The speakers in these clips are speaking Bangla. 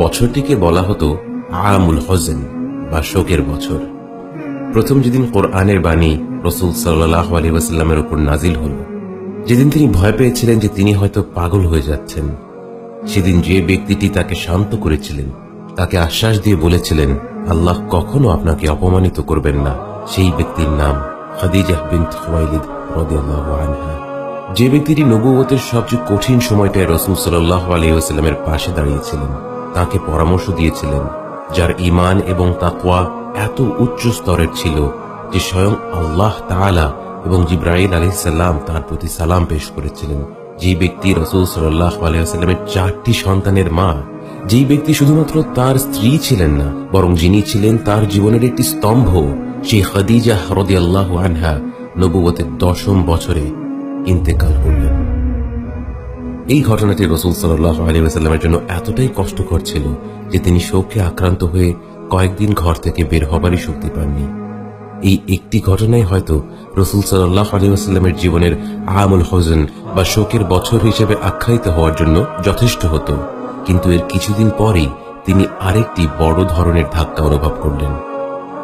বছরটিকে বলা হতো আমুল হজেন বা শোকের বছর। প্রথম যেদিন কোরআনের বাণী রাসূল সাল্লাল্লাহু আলাইহি ওয়াসাল্লামের উপর নাজিল হল, যেদিন তিনি ভয় পেয়েছিলেন যে তিনি হয়তো পাগল হয়ে যাচ্ছেন, সেদিন যে ব্যক্তিটি তাকে শান্ত করেছিলেন, তাকে আশ্বাস দিয়ে বলেছিলেন আল্লাহ কখনো আপনাকে অপমানিত করবেন না, সেই ব্যক্তির নাম খাদিজা বিনত খুয়াইলিদ রাদিয়াল্লাহু আনহা। যে ব্যক্তিটি নবুয়তের সবচেয়ে কঠিন সময়টায় রাসূল সাল্লাল্লাহু আলাইহি ওয়াসাল্লামের পাশে দাঁড়িয়েছিলেন, তাকে পরামর্শ দিয়েছিলেন, যার ঈমান এবং তাকওয়া এত উচ্চ স্তরের ছিল যে স্বয়ং আল্লাহ তাআলা এবং জিবরাইল আলাইহিস সালাম তার প্রতি সালাম পেশ করেছিলেন। যে ব্যক্তি রাসূল সাল্লাল্লাহু আলাইহি ওয়াসাল্লামের 4টি সন্তানের মা, যেই ব্যক্তি শুধুমাত্র তার স্ত্রী ছিলেন না, বরং যিনি ছিলেন তার জীবনের একটি স্তম্ভ, সেই খাদিজা রাদিয়াল্লাহু আনহা নবুয়তের 10ম বছরে ইন্তেকাল করলেন। এই ঘটনাটি রাসূল সাল্লাল্লাহু আলাইহি ওয়াসাল্লামের জন্য এতটাই কষ্টকর ছিল যে তিনি শোকে আক্রান্ত হয়ে কয়েকদিন ঘর থেকে বের হবারই শক্তি পাননি। এই একটি ঘটনাই হয়তো রাসূল সাল্লাল্লাহু আলাইহি ওয়াসাল্লামের জীবনের আমুল হজেন বা শোকের বছর হিসেবে আখ্যায়িত হওয়ার জন্য যথেষ্ট হতো, কিন্তু এর কিছুদিন পরেই তিনি আরেকটি বড় ধরনের ধাক্কা অনুভব করলেন।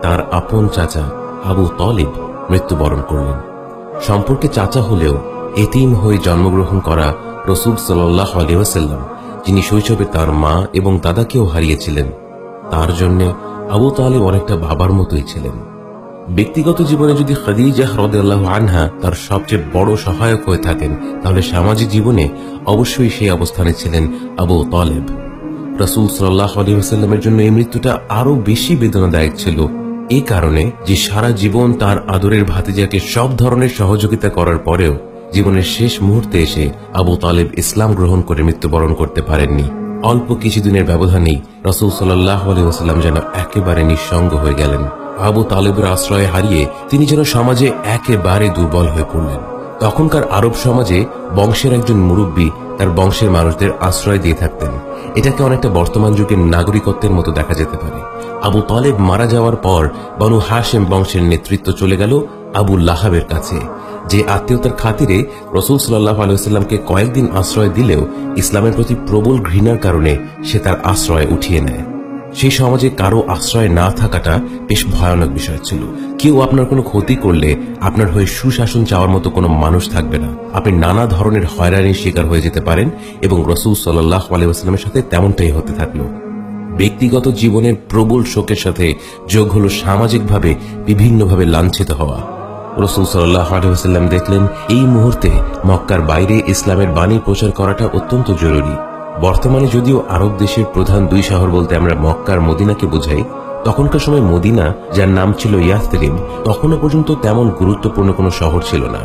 তার আপন চাচা আবু তালিব মৃত্যুবরণ করলেন। সম্পর্কে চাচা হলেও এতিম হয়ে জন্মগ্রহণ করা রাসূল সাল্লাল্লাহু আলাইহি ওয়াসাল্লাম, যিনি শৈশবে তার মা এবং দাদাকেও হারিয়েছিলেন, তার জন্য আবু তালিব অনেকটা বাবার মতোই ছিলেন। ব্যক্তিগত জীবনে যদি খাদিজা রাদিয়াল্লাহু আনহা তার সবচেয়ে বড় সহায়ক হয়ে থাকেন, তাহলে সামাজিক জীবনে অবশ্যই সেই অবস্থানে ছিলেন আবু তালিব। রাসূল সাল্লাল্লাহু আলাইহি ওয়াসাল্লামের জন্য এই মৃত্যুটা আরো বেশি বেদনাদায়ক ছিল, এই কারণে যে সারা জীবন তার আদরের ভাতিজাকে সব ধরনের সহযোগিতা করার পরেও জীবনের শেষ মুহূর্তে এসে আবু তালিব ইসলাম গ্রহণ করে মৃত্যুবরণ করতে পারেননি। অল্প কিছুদিনের ব্যবধানেই রাসূল সাল্লাল্লাহু আলাইহি ওয়াসাল্লাম যেন একেবারে নিঃসঙ্গ হয়ে গেলেন। আবু তালিবের আশ্রয় হারিয়ে তিনি যেন সমাজে একেবারে দুর্বল হয়ে পড়লেন। তখনকার আরব সমাজে বংশের একজন মুরব্বী তার বংশের মানুষদের আশ্রয় দিয়ে থাকতেন। এটাকে অনেকটা বর্তমান যুগের নাগরিকত্বের মতো দেখা যেতে পারে। আবু তালিব মারা যাওয়ার পর বনু হাশেম বংশের নেতৃত্ব চলে গেল আবু লাহাবের কাছে, যে আত্মীয়তার খাতিরে রাসূল সাল্লাল্লাহু আলাইহি ওয়াসাল্লামকে কয়েকদিন আশ্রয় দিলেও ইসলামের প্রতি প্রবল ঘৃণার কারণে সে তার আশ্রয় উঠিয়ে নেয়। সেই সমাজে কারো আশ্রয় না থাকাটা বেশ ভয়ানক বিষয় ছিল। কেউ আপনার কোনো ক্ষতি করলে আপনার হয়ে সুশাসন চাওয়ার মতো কোনো মানুষ থাকবে না। আপনি নানা ধরনের হয়রানির শিকার হয়ে যেতে পারেন এবং রাসূল সাল্লাল্লাহু আলাইহি ওয়াসাল্লামের সাথে তেমনটাই হতে থাকলো। ব্যক্তিগত জীবনের প্রবল শোকের সাথে যোগ হলো সামাজিকভাবে বিভিন্নভাবে লাঞ্ছিত হওয়া। রাসূল সাল্লাল্লাহু আলাইহি ওয়াসাল্লাম দেখলেন এই মুহূর্তে মক্কার বাইরে ইসলামের বাণী প্রচার করাটা অত্যন্ত জরুরি। বর্তমানে যদিও আরব দেশের প্রধান 2 শহর বলতে আমরা মক্কা আর মদিনাকে বোঝাই, তখনকার সময় মদিনা, যার নাম ছিল ইয়াসরিব, তখনও পর্যন্ত তেমন গুরুত্বপূর্ণ কোনো শহর ছিল না,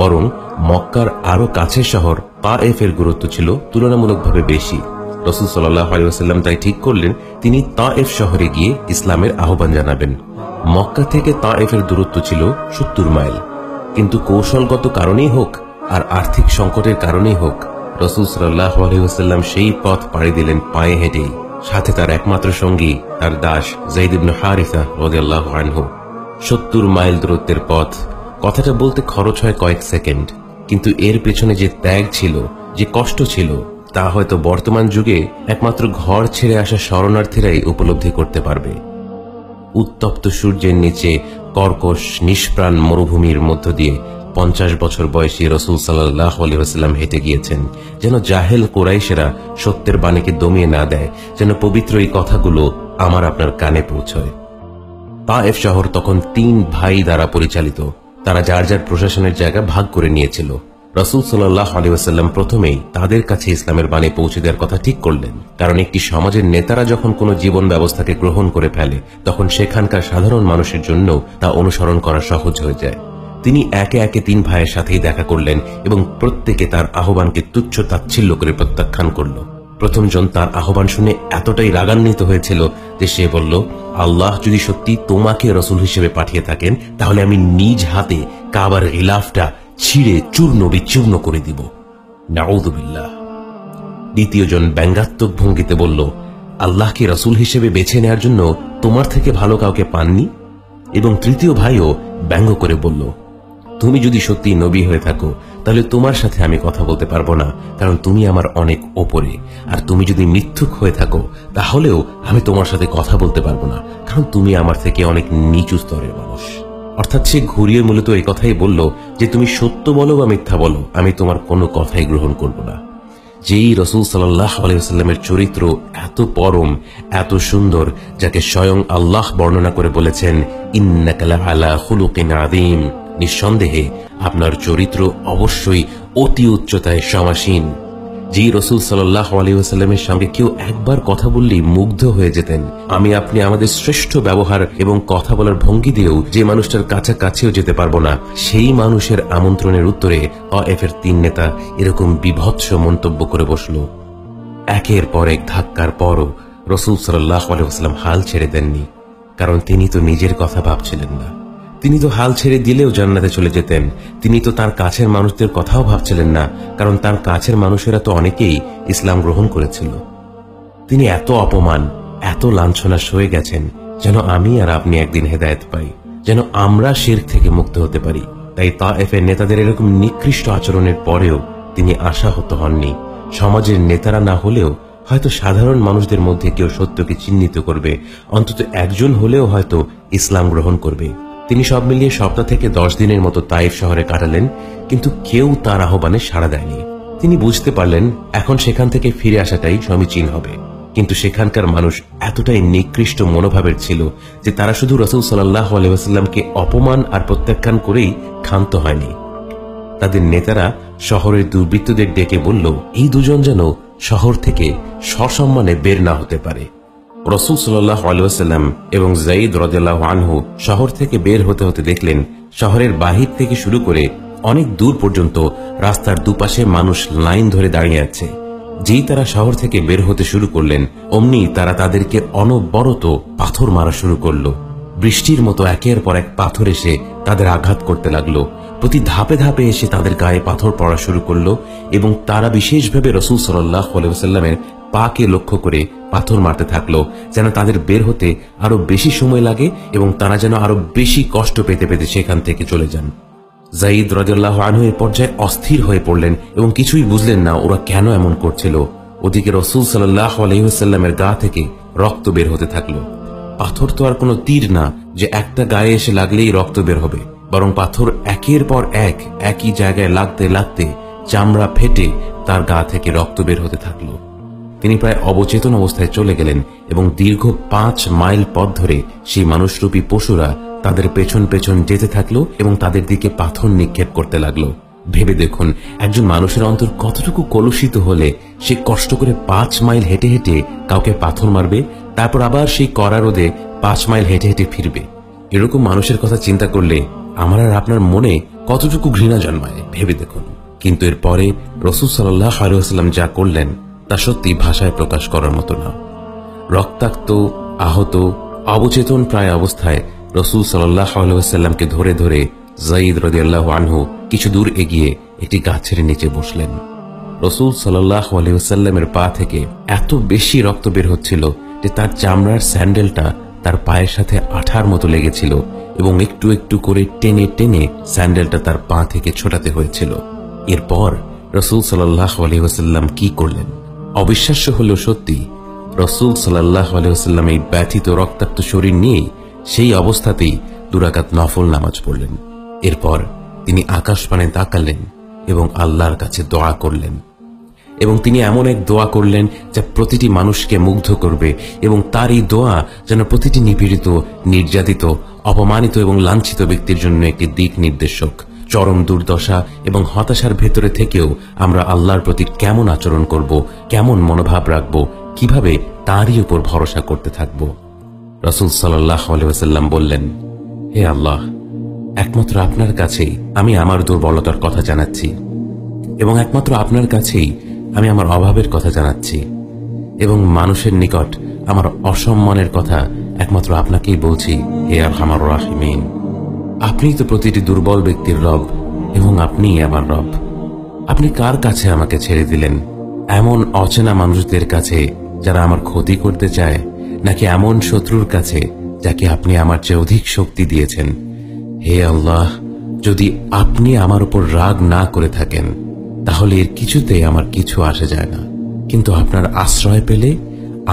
বরং মক্কার আরো কাছের শহর তায়েফের গুরুত্ব ছিল তুলনামূলকভাবে বেশি। রাসূল সাল্লাল্লাহু আলাইহি ওয়াসাল্লাম তাই ঠিক করলেন তিনি তায়েফ শহরে গিয়ে ইসলামের আহ্বান জানাবেন। মক্কা থেকে তায়েফের দূরত্ব ছিল 70 মাইল, কিন্তু কৌশলগত কারণেই হোক আর আর্থিক সংকটের কারণেই হোক রাসূল সাল্লাল্লাহু আলাইহি ওয়াসাল্লাম সেই পথ পাড়ি দিলেন পায়ে হেঁটেই, সাথে তার একমাত্র সঙ্গী তার দাস যায়েদ ইবনে হারিসা রাদিয়াল্লাহু আনহু। 70 মাইল দূরত্বের পথ, কথাটা বলতে খরচ হয় কয়েক সেকেন্ড, কিন্তু এর পেছনে যে ত্যাগ ছিল, যে কষ্ট ছিল, তা হয়তো বর্তমান যুগে একমাত্র ঘর ছেড়ে আসা শরণার্থীরাই উপলব্ধি করতে পারবে। উত্তপ্ত সূর্যের নিচে কর্কশ নিষ্প্রাণ মরুভূমির মধ্য দিয়ে 50 বছর বয়সী রাসূল সাল্লাল্লাহু আলাইহি ওয়াসাল্লাম হেঁটে গিয়েছেন, যেন জাহেল কুরাইশেরা সত্যের বাণীকে দমিয়ে না দেয়, যেন পবিত্র এই কথাগুলো আমার আপনার কানে পৌঁছয়। তায়েফ শহর তখন 3 ভাই দ্বারা পরিচালিত। তারা যার যার প্রশাসনের জায়গা ভাগ করে নিয়েছিল। রাসূল সাল্লাল্লাহু আলাইহি ওয়াসাল্লাম প্রথমেই তাদের কাছে ইসলামের বাণী পৌঁছে দেওয়ার কথা ঠিক করলেন, কারণ একটি সমাজের নেতারা যখন কোনো জীবন ব্যবস্থাকে গ্রহণ করে ফেলে, তখন সেখানকার সাধারণ মানুষের জন্য তা অনুসরণ করা সহজ হয়ে যায়। তিনি একে একে 3 ভাইয়ের সাথেই দেখা করলেন এবং প্রত্যেকে তার আহ্বানকে তুচ্ছ তাচ্ছিল্য করে প্রত্যাখ্যান করল। প্রথম জন তার আহ্বান শুনে এতটাই রাগান্বিত হয়েছিল যে সে বলল, আল্লাহ যদি সত্যি তোমাকে রাসূল হিসেবে পাঠিয়ে থাকেন, তাহলে আমি নিজ হাতে কাবার গিলাফটা ছিঁড়ে চূর্ণ বিচূর্ণ করে দিব। নাউযুবিল্লাহ। দ্বিতীয় জন ব্যঙ্গাত্মক ভঙ্গিতে বলল, আল্লাহকে রাসূল হিসেবে বেছে নেওয়ার জন্য তোমার থেকে ভালো কাউকে পাননি। এবং তৃতীয় ভাইও ব্যঙ্গ করে বলল, তুমি যদি সত্যি নবী হয়ে থাকো, তাহলে তোমার সাথে আমি কথা বলতে পারবো না, কারণ তুমি আমার অনেক ওপরে। আর তুমি যদি মিথ্যুক হয়ে থাকো তাহলেও আমি তোমার সাথে কথা বলতে পারবো না, কারণ তুমি আমার থেকে অনেক নিচু স্তরের মানুষ। অর্থাৎ সে ঘুরিয়ে মূলত এই কথাই বলল যে তুমি সত্য বলো বা মিথ্যা বলো, আমি তোমার কোনো কথাই গ্রহণ করব না। যেই রাসূল সাল্লাল্লাহু আলাইহি ওয়াসাল্লামের চরিত্র এত পরম, এত সুন্দর, যাকে স্বয়ং আল্লাহ বর্ণনা করে বলেছেন ইন্নাকা লাআলা খুলুকিন আযীম, নিঃসন্দেহে আপনার চরিত্র অবশ্যই অতি উচ্চতায় সমাসীন। যেই রাসূল সাল্লাল্লাহু আলাইহি ওয়াসাল্লামের সঙ্গে কেউ একবার কথা বললেই মুগ্ধ হয়ে যেতেন। আমি আপনি আমাদের শ্রেষ্ঠ ব্যবহার এবং কথা বলার ভঙ্গি দিয়েও যে মানুষটার কাছাকাছিও যেতে পারবো না, সেই মানুষের আমন্ত্রণের উত্তরে তায়েফের 3 নেতা এরকম বিভৎস মন্তব্য করে বসল। একের পর এক ধাক্কার পরও রাসূল সাল্লাল্লাহু আলাইহি ওয়াসাল্লাম হাল ছেড়ে দেননি, কারণ তিনি তো নিজের কথা ভাবছিলেন না। তিনি তো হাল ছেড়ে দিলেও জান্নাতে চলে যেতেন। তিনি তো তার কাছের মানুষদের কথাও ভাবছিলেন না, কারণ তার কাছের মানুষেরা তো অনেকেই ইসলাম গ্রহণ করেছিল। তিনি এত অপমান, এত লাঞ্ছনা সয়ে গেছেন যেন আমি আর আপনি একদিন হেদায়েত পাই, যেন আমরা শিরক থেকে মুক্ত হতে পারি। তাই তায়েফের নেতাদের এরকম নিকৃষ্ট আচরণের পরেও তিনি আশাহত হননি। সমাজের নেতারা না হলেও হয়তো সাধারণ মানুষদের মধ্যে কেউ সত্যকে চিহ্নিত করবে, অন্তত একজন হলেও হয়তো ইসলাম গ্রহণ করবে। তিনি সব মিলিয়ে সপ্তাহ থেকে 10 দিনের মতো তাইফ শহরে কাটালেন, কিন্তু কেউ তার আহ্বানে সাড়া দেয়নি। তিনি বুঝতে পারলেন এখন সেখান থেকে ফিরে আসাটাই সমীচীন হবে। কিন্তু সেখানকার মানুষ এতটাই নিকৃষ্ট মনোভাবের ছিল যে তারা শুধু রাসূল সাল্লাল্লাহু আলাইহি ওয়াসাল্লামকে অপমান আর প্রত্যাখ্যান করেই ক্ষান্ত হয়নি। তাদের নেতারা শহরের দুর্বৃত্তদের ডেকে বলল, এই দুজন যেন শহর থেকে সসম্মানে বের না হতে পারে। রাসূল সাল্লাল্লাহু আলাইহি ওয়াসাল্লাম এবং যায়েদ রাদিয়াল্লাহু আনহু শহর থেকে বের হতে হতে দেখলেন শহরের বাহির থেকে শুরু করে অনেক দূর পর্যন্ত রাস্তার দুপাশে মানুষ লাইন ধরে দাঁড়িয়ে আছে। যেই তারা শহর থেকে বের হতে শুরু করলেন, অমনি তারা তাদেরকে অনবরত পাথর মারা শুরু করলো। বৃষ্টির মতো একের পর এক পাথর এসে তাদের আঘাত করতে লাগলো। প্রতি ধাপে ধাপে এসে তাদের গায়ে পাথর পড়া শুরু করলো এবং তারা বিশেষভাবে রাসূল সাল্লাল্লাহু আলাইহি ওয়াসাল্লামের পাকে লক্ষ্য করে পাথর মারতে থাকলো, যেন তাদের বের হতে আরো বেশি সময় লাগে এবং তারা যেন আরো বেশি কষ্ট পেতে পেতে সেখান থেকে চলে যান। যায়েদ রাদিয়াল্লাহু আনহু এর পর্যায়ে অস্থির হয়ে পড়লেন এবং কিছুই বুঝলেন না ওরা কেন এমন করছিল। ওদিকে রাসূল সাল্লাল্লাহু আলাইহি ওয়াসাল্লামের গা থেকে রক্ত বের হতে থাকলো। পাথর তো আর কোনো তীর না যে একটা গায়ে এসে লাগলেই রক্ত বের হবে, বরং পাথর একের পর এক একই জায়গায় লাগতে লাগতে চামড়া ফেটে তার গা থেকে রক্ত বের হতে থাকলো। তিনি প্রায় অবচেতন অবস্থায় চলে গেলেন এবং দীর্ঘ 5 মাইল পথ ধরে সেই মানুষরূপী পশুরা তাদের পেছন পেছন যেতে থাকলো এবং তাদের দিকে পাথর নিক্ষেপ করতে লাগলো। ভেবে দেখুন একজন মানুষের অন্তর কতটুকু কলুষিত হলে সে কষ্ট করে 5 মাইল হেঁটে হেঁটে কাউকে পাথর মারবে, তারপর আবার সেই কড়া রোদে 5 মাইল হেঁটে হেঁটে ফিরবে। এরকম মানুষের কথা চিন্তা করলে আমার আর আপনার মনে কতটুকু ঘৃণা জন্মায় ভেবে দেখুন। কিন্তু এরপরে রাসূল সাল্লাল্লাহু আলাইহি ওয়াসাল্লাম যা করলেন তা সত্যি ভাষায় প্রকাশ করার মতো না। রক্তাক্ত, আহত, অবচেতন প্রায় অবস্থায় রাসূল সাল্লাল্লাহু আলাইহি ওয়াসাল্লামকে ধরে ধরে যায়েদ রাদিয়াল্লাহু আনহু কিছু দূর এগিয়ে একটি গাছের নিচে বসলেন। রাসূল সাল্লাল্লাহু আলাইহি ওয়াসাল্লামের পা থেকে এত বেশি রক্ত বের হচ্ছিল যে তার চামড়ার স্যান্ডেলটা তার পায়ের সাথে আঠার মতো লেগেছিল এবং একটু একটু করে টেনে টেনে স্যান্ডেলটা তার পা থেকে ছোটাতে হয়েছিল। এরপর রাসূল সাল্লাল্লাহু আলাইহি ওয়াসাল্লাম কি করলেন? অবিশ্বাস্য হলেও সত্যি, রাসূল সাল্লাল্লাহু আলাইহি ওয়াসাল্লাম এই ব্যথিত রক্তাক্ত শরীর নিয়ে সেই অবস্থাতেই 2 রাকাত নফল নামাজ পড়লেন। এরপর তিনি আকাশ পানে তাকালেন এবং আল্লাহর কাছে দোয়া করলেন। এবং তিনি এমন এক দোয়া করলেন যা প্রতিটি মানুষকে মুগ্ধ করবে এবং তার এই দোয়া যেন প্রতিটি নিপীড়িত, নির্যাতিত, অপমানিত এবং লাঞ্ছিত ব্যক্তির জন্য একটি দিক নির্দেশক। চরম দুর্দশা এবং হতাশার ভেতরে থেকেও আমরা আল্লাহর প্রতি কেমন আচরণ করব, কেমন মনোভাব রাখব, কিভাবে তারই উপর ভরসা করতে থাকব। রাসূল সাল্লাল্লাহু আলাইহি ওয়াসাল্লাম বললেন, হে আল্লাহ, একমাত্র আপনার কাছেই আমি আমার দুর্বলতার কথা জানাচ্ছি এবং একমাত্র আপনার কাছেই আমি আমার অভাবের কথা জানাচ্ছি এবং মানুষের নিকট আমার অসম্মানের কথা একমাত্র আপনাকেই বলছি। হে আরহামার রাহিমিন, আপনিই তো প্রতিটি দুর্বল ব্যক্তির রব এবং আপনিই আমার রব। আপনি কার কাছে আমাকে ছেড়ে দিলেন? এমন অচেনা মানুষদের কাছে যারা আমার ক্ষতি করতে চায়, নাকি এমন শত্রুর কাছে যাকে আপনি আমার চেয়ে অধিক শক্তি দিয়েছেন? হে আল্লাহ, যদি আপনি আমার উপর রাগ না করে থাকেন তাহলে এর কিছুতে আমার কিছু আসে যায় না, কিন্তু আপনার আশ্রয় পেলে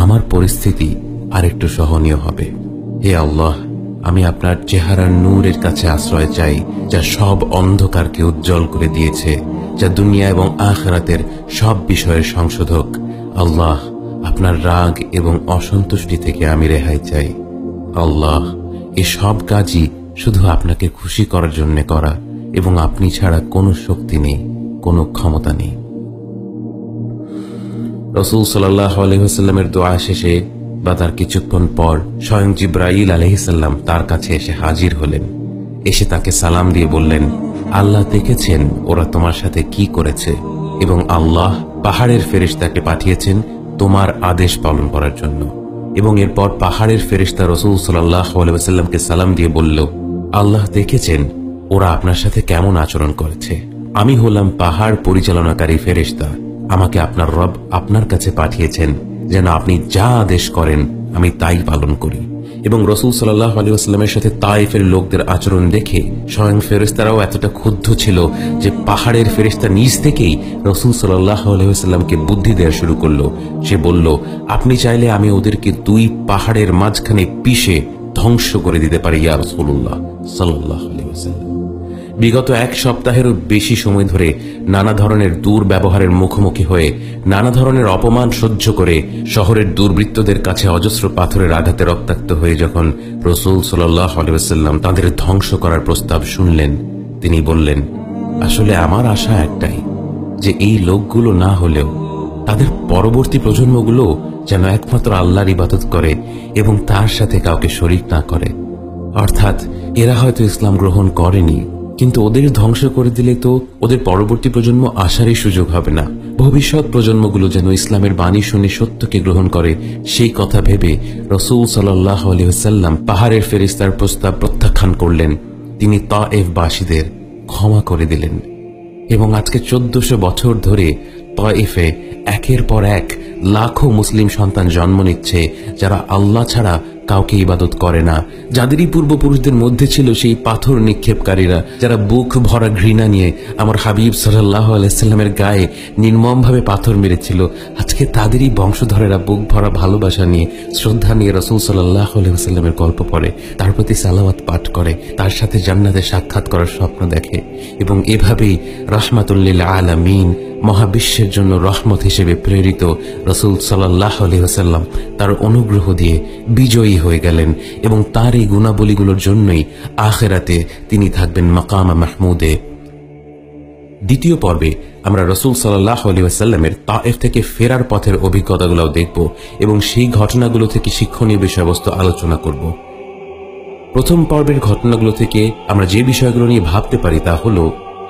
আমার পরিস্থিতি আরেকটু সহনীয় হবে। হে আল্লাহ, আমি আপনার চেহারার নূরের কাছে আশ্রয় চাই, যা সব অন্ধকারকে উজ্জ্বল করে দিয়েছে, যা দুনিয়া এবং আখিরাতের সব বিষয়ের সংশোধক। আল্লাহ, আপনার রাগ এবং অসন্তুষ্টি থেকে আমি রেহাই চাই। আল্লাহ, এ সব কাজই শুধু আপনাকে খুশি করার জন্য করা, এবং আপনি ছাড়া কোনো শক্তি নেই, কোনো ক্ষমতা নেই। রাসূল সাল্লাল্লাহু আলাইহি ওয়াসাল্লামের দোয়া শেষে বা তার কিছুক্ষণ পর স্বয়ং জিবরাইল আলাইহিস সালাম তার কাছে এসে হাজির হলেন। এসে তাকে সালাম দিয়ে বললেন, আল্লাহ দেখেছেন ওরা তোমার সাথে কি করেছে, এবং আল্লাহ পাহাড়ের ফেরেশতাকে পাঠিয়েছেন তোমার আদেশ পালন করার জন্য। এবং এরপর পাহাড়ের ফেরেশতা রাসূল সাল্লাল্লাহু আলাইহি ওয়াসাল্লামকে সালাম দিয়ে বলল, আল্লাহ দেখেছেন ওরা আপনার সাথে কেমন আচরণ করেছে। আমি হলাম পাহাড় পরিচালনাকারী ফেরেশতা। আমাকে আপনার রব আপনার কাছে পাঠিয়েছেন যেন আপনি যা আদেশ করেন আমি তাই পালন করি। এবং রাসূল সাল্লাল্লাহু আলাইহি ওয়াসাল্লামের সাথে তায়েফের লোকদের আচরণ দেখে স্বয়ং ফেরেশতারাও এতটা ক্ষুব্ধ ছিল যে পাহাড়ের ফেরেশতা নিজ থেকেই রাসূল সাল্লাল্লাহু আলাইহি ওয়াসাল্লামকে বুদ্ধি দেওয়া শুরু করলো। সে বলল, আপনি চাইলে আমি ওদেরকে দুই পাহাড়ের মাঝখানে পিষে ধ্বংস করে দিতে পারি ইয়া রাসূলুল্লাহ সাল্লাল্লাহু আলাইহি ওয়াসাল্লাম। বিগত এক সপ্তাহেরও বেশি সময় ধরে নানা ধরনের দুর্ব্যবহারের মুখোমুখি হয়ে, নানা ধরনের অপমান সহ্য করে, শহরের দুর্বৃত্তদের কাছে অজস্র পাথরের আঘাতে রক্তাক্ত হয়ে যখন রাসূল সাল্লাল্লাহু আলাইহি ওয়াসাল্লাম তাদের ধ্বংস করার প্রস্তাব শুনলেন, তিনি বললেন, আসলে আমার আশা একটাই, যে এই লোকগুলো না হলেও তাদের পরবর্তী প্রজন্মগুলো যেন একমাত্র আল্লাহর ইবাদত করে এবং তার সাথে কাউকে শরীক না করে। অর্থাৎ এরা হয়তো ইসলাম গ্রহণ করেনি, কিন্তু ওদের ধ্বংস করে দিলে তো ওদের পরবর্তী প্রজন্ম আসারই সুযোগ হবে না। ভবিষ্যৎ প্রজন্মগুলো যেন ইসলামের বাণী শুনে সত্যকে গ্রহণ করে, সেই কথা ভেবে রাসূল সাল্লাল্লাহু আলাইহি ওয়াসাল্লাম পাহাড়ের ফেরেশতার প্রস্তাব প্রত্যাখ্যান করলেন। তিনি তায়েফবাসীদের ক্ষমা করে দিলেন এবং আজকে 1400 বছর ধরে তায়েফে একের পর এক লাখো মুসলিম সন্তান জন্ম নিচ্ছে, যারা আল্লাহ ছাড়া কাউকে ইবাদত করে না, যাদেরই পূর্বপুরুষদের মধ্যে ছিল সেই পাথর নিক্ষেপকারীরা, যারা বুক ভরা ঘৃণা নিয়ে আমার হাবিব সাল্লাল্লাহু আলাইহি সাল্লামের গায়ে নির্মমভাবে পাথর মেরেছিল। আজকে তাদেরই বংশধরেরা বুক ভরা ভালোবাসা নিয়ে, শ্রদ্ধা নিয়ে রাসূল সাল্লাল্লাহু আলাইহি ওয়াসাল্লামের গল্প পড়ে, তার প্রতি সালাওয়াত পাঠ করে, তার সাথে জান্নাতে সাক্ষাৎ করার স্বপ্ন দেখে, এবং এভাবেই রাহমাতুল লিল আলামিন, মহাবিশ্বের জন্য রহমত হিসেবে প্রেরিত রাসূল সাল্লাল্লাহু আলাইহি ওয়াসাল্লাম তার অনুগ্রহ দিয়ে বিজয়ী হয়ে গেলেন। এবং তার এই গুণাবলীগুলোর জন্যই আখিরাতে তিনি থাকবেন মাকামা মাহমুদে। দ্বিতীয় পর্বে আমরা রাসূল সাল্লাল্লাহু আলাইহি ওয়াসাল্লামের তায়েফ থেকে ফেরার পথের অভিজ্ঞতাগুলো দেখব এবং সেই ঘটনাগুলো থেকে শিক্ষণীয় বিষয়বস্তু আলোচনা করব। প্রথম পর্বের ঘটনাগুলো থেকে আমরা যে বিষয়গুলো নিয়ে ভাবতে পারি তা হলো,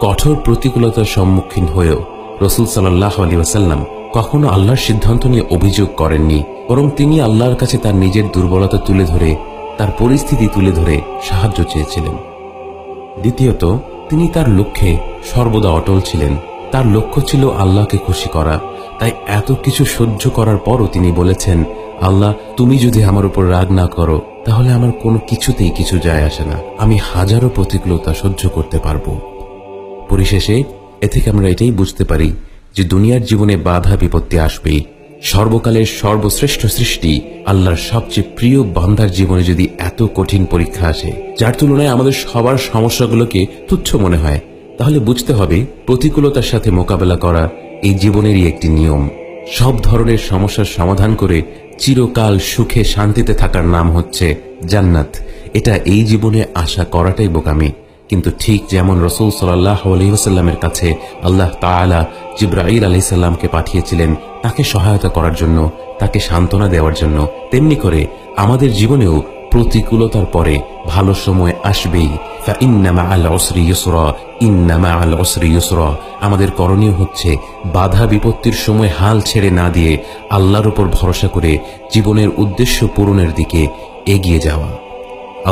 কঠোর প্রতিকূলতার সম্মুখীন হয়েও রাসূল সাল্লাল্লাহু আলাইহি ওয়াসাল্লাম কখনো আল্লাহর সিদ্ধান্ত নিয়ে অভিযোগ করেননি, বরং তিনি আল্লাহর কাছে তার নিজের দুর্বলতা তুলে ধরে, তার পরিস্থিতি তুলে ধরে সাহায্য চেয়েছিলেন। দ্বিতীয়ত, তিনি তার লক্ষ্যে সর্বদা অটল ছিলেন। তার লক্ষ্য ছিল আল্লাহকে খুশি করা। তাই এত কিছু সহ্য করার পরও তিনি বলেছেন, আল্লাহ, তুমি যদি আমার উপর রাগ না করো তাহলে আমার কোনো কিছুতেই কিছু যায় আসে না, আমি হাজারো প্রতিকূলতা সহ্য করতে পারবো। পরিশেষে এ থেকে আমরা এটাই বুঝতে পারি যে দুনিয়ার জীবনে বাধা বিপত্তি আসবেই। সর্বকালের সর্বশ্রেষ্ঠ সৃষ্টি আল্লাহর সবচেয়ে প্রিয় বান্দার জীবনে যদি এত কঠিন পরীক্ষা আসে, যার তুলনায় আমাদের সবার সমস্যাগুলোকে তুচ্ছ মনে হয়, তাহলে বুঝতে হবে প্রতিকূলতার সাথে মোকাবেলা করা এই জীবনেরই একটি নিয়ম। সব ধরনের সমস্যার সমাধান করে চিরকাল সুখে শান্তিতে থাকার নাম হচ্ছে জান্নাত। এটা এই জীবনে আশা করাটাই বোকামি। কিন্তু ঠিক যেমন রাসূল সাল্লাল্লাহু আলাইহি ওয়াসাল্লামের কাছে আল্লাহ তাআলা জিবরাইল আলাইহিস সালামকে পাঠিয়েছিলেন তাকে সহায়তা করার জন্য, তাকে সান্ত্বনা দেওয়ার জন্য, তেমনি করে আমাদের জীবনেও প্রতিকূলতার পরে ভালো সময় আসবেই। ফাইন্না মাআল উসরি ইউসরা, ইন্না মাআল উসরি ইউসরা। আমাদের করণীয় হচ্ছে বাধা বিপত্তির সময় হাল ছেড়ে না দিয়ে আল্লাহর উপর ভরসা করে জীবনের উদ্দেশ্য পূরণের দিকে এগিয়ে যাওয়া।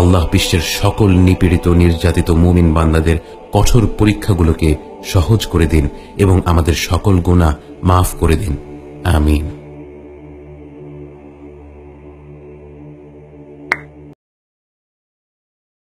আল্লাহ বিশ্বের সকল নিপীড়িত নির্যাতিত মুমিন বান্দাদের কঠোর পরীক্ষাগুলোকে সহজ করে দিন এবং আমাদের সকল গুনাহ মাফ করে দিন। আমিন।